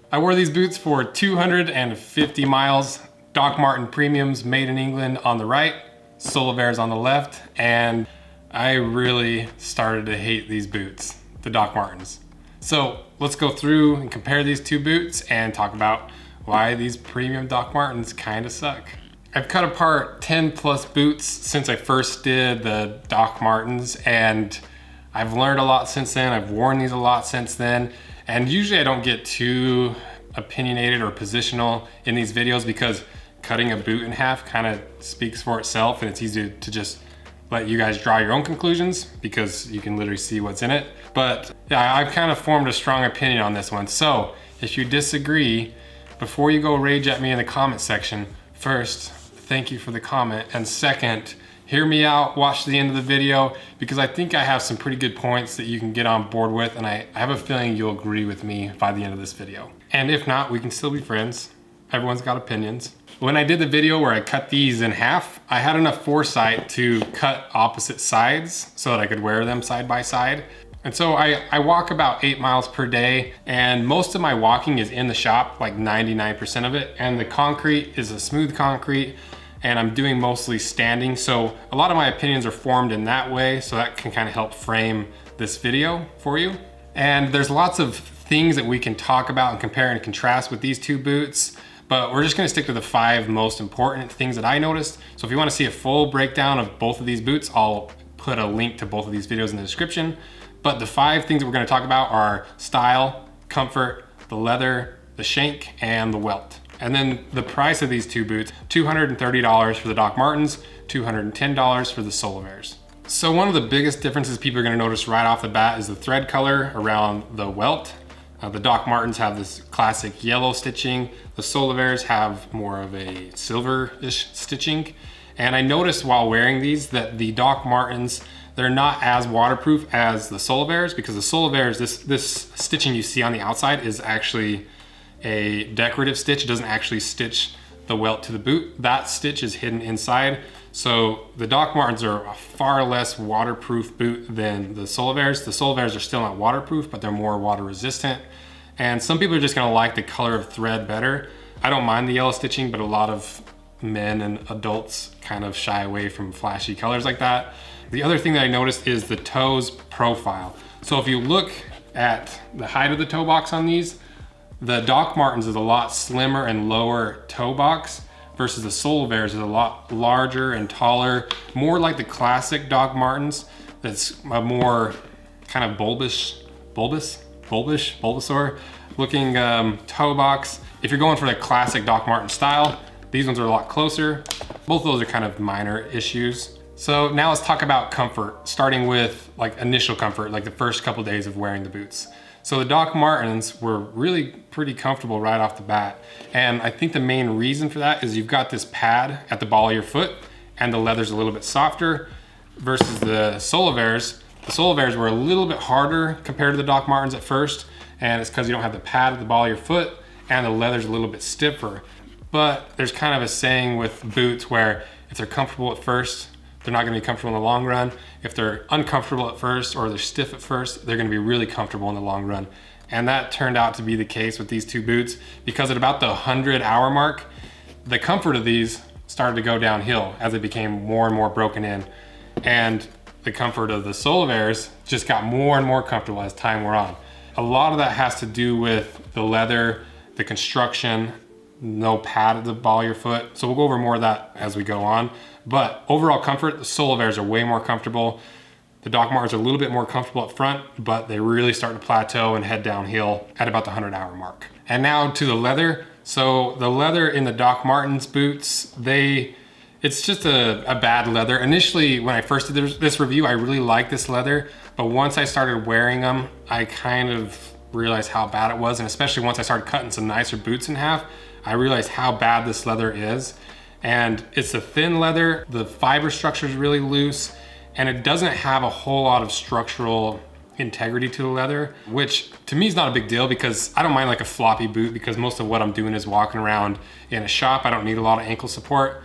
I wore these boots for 250 miles. Doc Marten Premiums made in England on the right, Solivairs on the left, and I really started to hate these boots, the Doc Martens. So let's go through and compare these two boots and talk about why these premium Doc Martens kind of suck. I've cut apart 10 plus boots since I first did the Doc Martens, and I've learned a lot since then. I've worn these a lot since then, and usually I don't get too opinionated or positional in these videos because cutting a boot in half kind of speaks for itself, and it's easy to just let you guys draw your own conclusions because you can literally see what's in it. But yeah, I've kind of formed a strong opinion on this one. So if you disagree, before you go rage at me in the comment section, first, thank you for the comment. And second, hear me out, watch the end of the video, because I think I have some pretty good points that you can get on board with, and I have a feeling you'll agree with me by the end of this video. And if not, we can still be friends. Everyone's got opinions. When I did the video where I cut these in half, I had enough foresight to cut opposite sides so that I could wear them side by side. And so I walk about 8 miles per day, and most of my walking is in the shop, like 99% of it. And the concrete is a smooth concrete, and I'm doing mostly standing. So a lot of my opinions are formed in that way, so that can kind of help frame this video for you. And there's lots of things that we can talk about and compare and contrast with these two boots, but we're just gonna stick to the 5 most important things that I noticed. So if you wanna see a full breakdown of both of these boots, I'll put a link to both of these videos in the description. But the 5 things that we're gonna talk about are style, comfort, the leather, the Shank, and the Welt. And then the price of these two boots, $230 for the Doc Martens, $210 for the Solivairs. So one of the biggest differences people are gonna notice right off the bat is the thread color around the Welt. The Doc Martens have this classic yellow stitching. The Solivairs have more of a silver-ish stitching. And I noticed while wearing these that the Doc Martens, they're not as waterproof as the Solivairs, because the Solivairs, this stitching you see on the outside is actually a decorative stitch. It doesn't actually stitch the Welt to the boot. That stitch is hidden inside. So the Doc Martens are a far less waterproof boot than the Solivairs. The Solivairs are still not waterproof, but they're more water resistant. And some people are just gonna like the color of thread better. I don't mind the yellow stitching, but a lot of men and adults kind of shy away from flashy colors like that. The other thing that I noticed is the toes profile. So if you look at the height of the toe box on these, the Doc Martens is a lot slimmer and lower toe box versus the Solivairs is a lot larger and taller, more like the classic Doc Martens. That's a more kind of Bulbasaur looking toe box. If you're going for the classic Doc Marten style, these ones are a lot closer. Both of those are kind of minor issues. So now let's talk about comfort, starting with like initial comfort, like the first couple days of wearing the boots. So the Doc Martens were really pretty comfortable right off the bat. And I think the main reason for that is you've got this pad at the ball of your foot, and the leather's a little bit softer versus the Solivairs. The Solivairs were a little bit harder compared to the Doc Martens at first, and it's because you don't have the pad at the ball of your foot, and the leather's a little bit stiffer. But there's kind of a saying with boots where if they're comfortable at first, they're not gonna be comfortable in the long run. If they're uncomfortable at first or they're stiff at first, they're gonna be really comfortable in the long run. And that turned out to be the case with these two boots, because at about the 100-hour mark, the comfort of these started to go downhill as it became more and more broken in. And the comfort of the Solivairs just got more and more comfortable as time wore on. A lot of that has to do with the leather, the construction, no pad at the ball of your foot. So we'll go over more of that as we go on. But overall comfort, the Solivairs are way more comfortable. The Doc Martens are a little bit more comfortable up front, but they really start to plateau and head downhill at about the 100-hour mark. And now to the leather. So the leather in the Doc Martens boots, it's just a bad leather. Initially, when I first did this review, I really liked this leather, but once I started wearing them, I kind of realized how bad it was. And especially once I started cutting some nicer boots in half, I realized how bad this leather is. And it's a thin leather, the fiber structure is really loose, and it doesn't have a whole lot of structural integrity to the leather, which to me is not a big deal because I don't mind like a floppy boot, because most of what I'm doing is walking around in a shop. I don't need a lot of ankle support,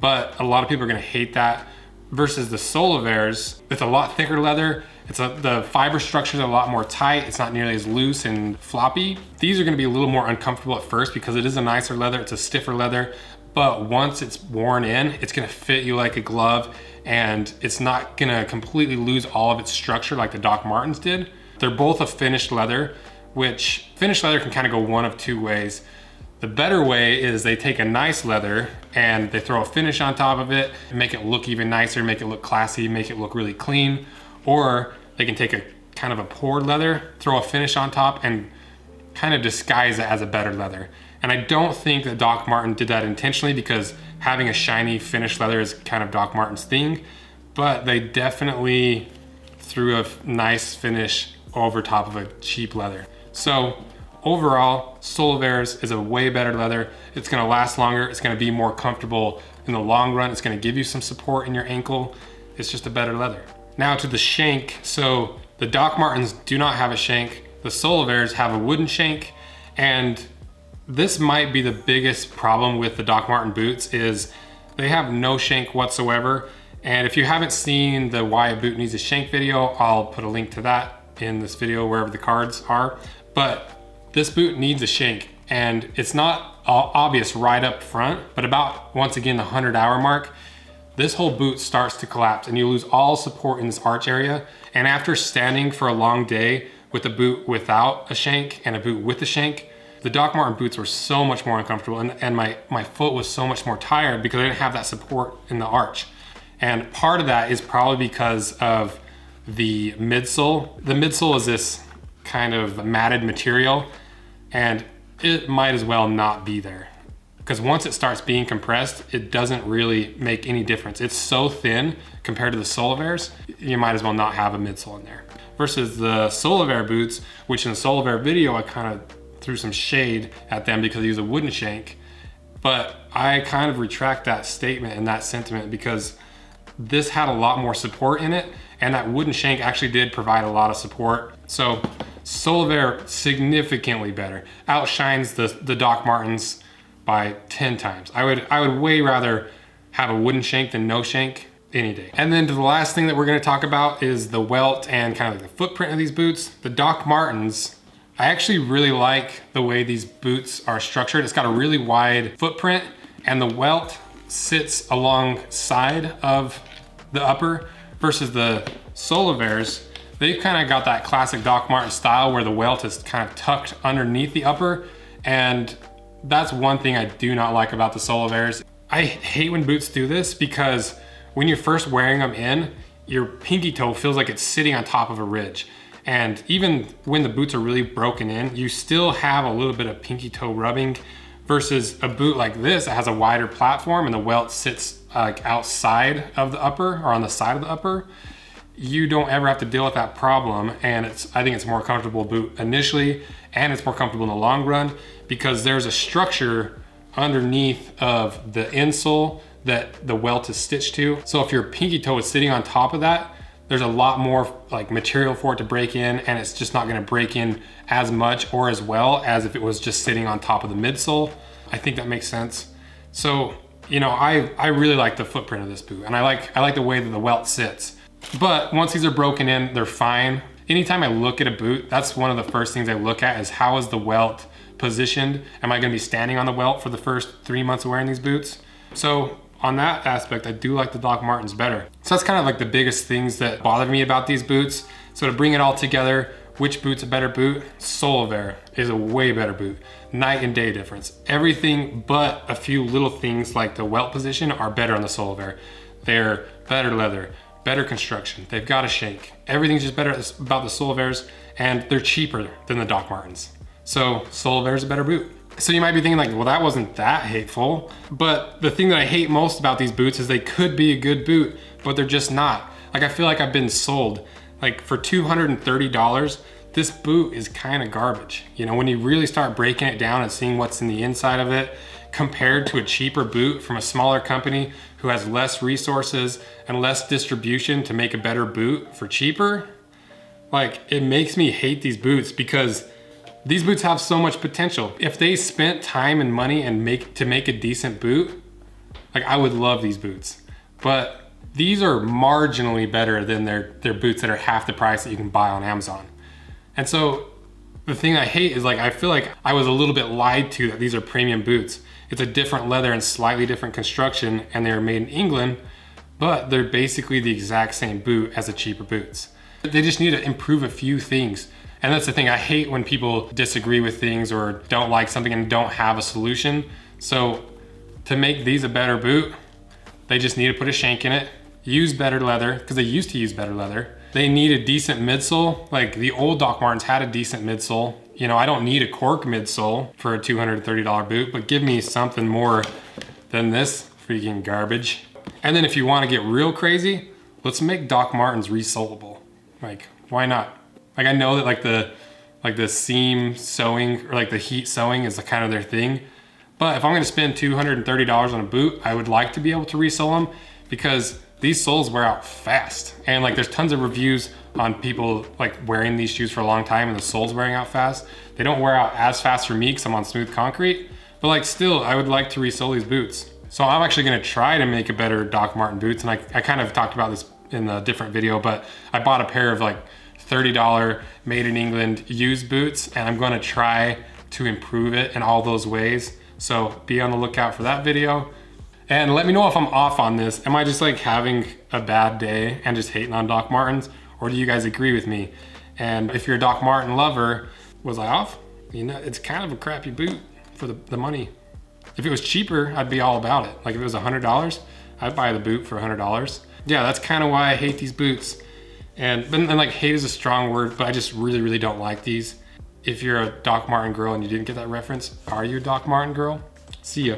but a lot of people are gonna hate that. Versus the Solivairs, it's a lot thicker leather, The fiber structure is a lot more tight. It's not nearly as loose and floppy. These are gonna be a little more uncomfortable at first because it is a nicer leather, it's a stiffer leather, but once it's worn in, it's gonna fit you like a glove, and it's not gonna completely lose all of its structure like the Doc Martens did. They're both a finished leather, which finished leather can kind of go one of two ways. The better way is they take a nice leather and they throw a finish on top of it and make it look even nicer, make it look classy, make it look really clean. Or they can take a kind of a poured leather, throw a finish on top, and kind of disguise it as a better leather. And I don't think that Doc Marten did that intentionally, because having a shiny finished leather is kind of Doc Marten's thing, but they definitely threw a nice finish over top of a cheap leather. So overall, Solovair's is a way better leather. It's gonna last longer, it's gonna be more comfortable in the long run, it's gonna give you some support in your ankle. It's just a better leather. Now to the shank. So the Doc Martens do not have a shank. The Solovairs have a wooden shank, and this might be the biggest problem with the Doc Marten boots is they have no shank whatsoever. And if you haven't seen the Why a Boot Needs a Shank video, I'll put a link to that in this video wherever the cards are. But this boot needs a shank, and it's not obvious right up front, but about, once again, the 100-hour mark, this whole boot starts to collapse and you lose all support in this arch area. And after standing for a long day with a boot without a shank and a boot with a shank, the Doc Marten boots were so much more uncomfortable, and my foot was so much more tired because I didn't have that support in the arch. And part of that is probably because of the midsole. The midsole is this kind of matted material, and it might as well not be there, because once it starts being compressed, it doesn't really make any difference. It's so thin compared to the Solovairs, you might as well not have a midsole in there. Versus the Solovair boots, which in the Solovair video, I kind of threw some shade at them because they use a wooden shank, but I kind of retract that statement and that sentiment, because this had a lot more support in it, and that wooden shank actually did provide a lot of support. So Solovair significantly better, outshines the Doc Martens by 10 times. I would way rather have a wooden shank than no shank any day. And then to the last thing that we're gonna talk about is the welt and kind of like the footprint of these boots. The Doc Martens, I actually really like the way these boots are structured. It's got a really wide footprint, and the welt sits alongside of the upper, versus the Solovairs. They've kind of got that classic Doc Marten style where the welt is kind of tucked underneath the upper, and that's one thing I do not like about the Solovairs. I hate when boots do this, because when you're first wearing them in, your pinky toe feels like it's sitting on top of a ridge. And even when the boots are really broken in, you still have a little bit of pinky toe rubbing, versus a boot like this that has a wider platform and the welt sits like outside of the upper or on the side of the upper. You don't ever have to deal with that problem, and I think it's a more comfortable boot initially, and it's more comfortable in the long run because there's a structure underneath of the insole that the welt is stitched to. So if your pinky toe is sitting on top of that, there's a lot more like material for it to break in, and it's just not gonna break in as much or as well as if it was just sitting on top of the midsole. I think that makes sense. So, you know, I really like the footprint of this boot, and I like the way that the welt sits. But once these are broken in, they're fine. Anytime I look at a boot, that's one of the first things I look at is how is the welt positioned? Am I gonna be standing on the welt for the first 3 months of wearing these boots? So on that aspect, I do like the Doc Martens better. So that's kind of like the biggest things that bother me about these boots. So to bring it all together, which boot's a better boot? Solovair is a way better boot. Night and day difference. Everything but a few little things like the welt position are better on the Solovair. They're better leather, better construction. They've got a shank. Everything's just better about the Solovairs, and they're cheaper than the Doc Martens. So Solovair's a better boot. So you might be thinking like, well, that wasn't that hateful. But the thing that I hate most about these boots is they could be a good boot, but they're just not. Like, I feel like I've been sold. Like, for $230, this boot is kind of garbage. You know, when you really start breaking it down and seeing what's in the inside of it, compared to a cheaper boot from a smaller company who has less resources and less distribution to make a better boot for cheaper, like, it makes me hate these boots, because these boots have so much potential. If they spent time and money and make a decent boot, like, I would love these boots. But These are marginally better than their boots that are half the price that you can buy on Amazon. And so the thing I hate is like, I feel like I was a little bit lied to that these are premium boots. It's a different leather and slightly different construction, and they're made in England, but they're basically the exact same boot as the cheaper boots. They just need to improve a few things. And that's the thing, I hate when people disagree with things or don't like something and don't have a solution. So to make these a better boot, they just need to put a shank in it, use better leather, because they used to use better leather. They need a decent midsole. Like the old Doc Martens had a decent midsole. You know, I don't need a cork midsole for a $230 boot, but give me something more than this freaking garbage. And then if you want to get real crazy, let's make Doc Martens resolable. Like, why not? Like, I know that like the seam sewing or like the heat sewing is kind of their thing. But if I'm gonna spend $230 on a boot, I would like to be able to resole them, because these soles wear out fast. And like there's tons of reviews on people like wearing these shoes for a long time and the soles wearing out fast. They don't wear out as fast for me because I'm on smooth concrete, but like still, I would like to resole these boots. So I'm actually gonna try to make a better Doc Marten boots. And I kind of talked about this in a different video, but I bought a pair of like $30 made in England used boots, and I'm gonna try to improve it in all those ways. So be on the lookout for that video. And let me know if I'm off on this. Am I just like having a bad day and just hating on Doc Martens? Or do you guys agree with me? And if you're a Doc Marten lover, was I off? You know, it's kind of a crappy boot for the money. If it was cheaper, I'd be all about it. Like if it was $100, I'd buy the boot for $100. Yeah, that's kind of why I hate these boots. And like hate is a strong word, but I just really, really don't like these. If you're a Doc Marten girl and you didn't get that reference, are you a Doc Marten girl? See ya.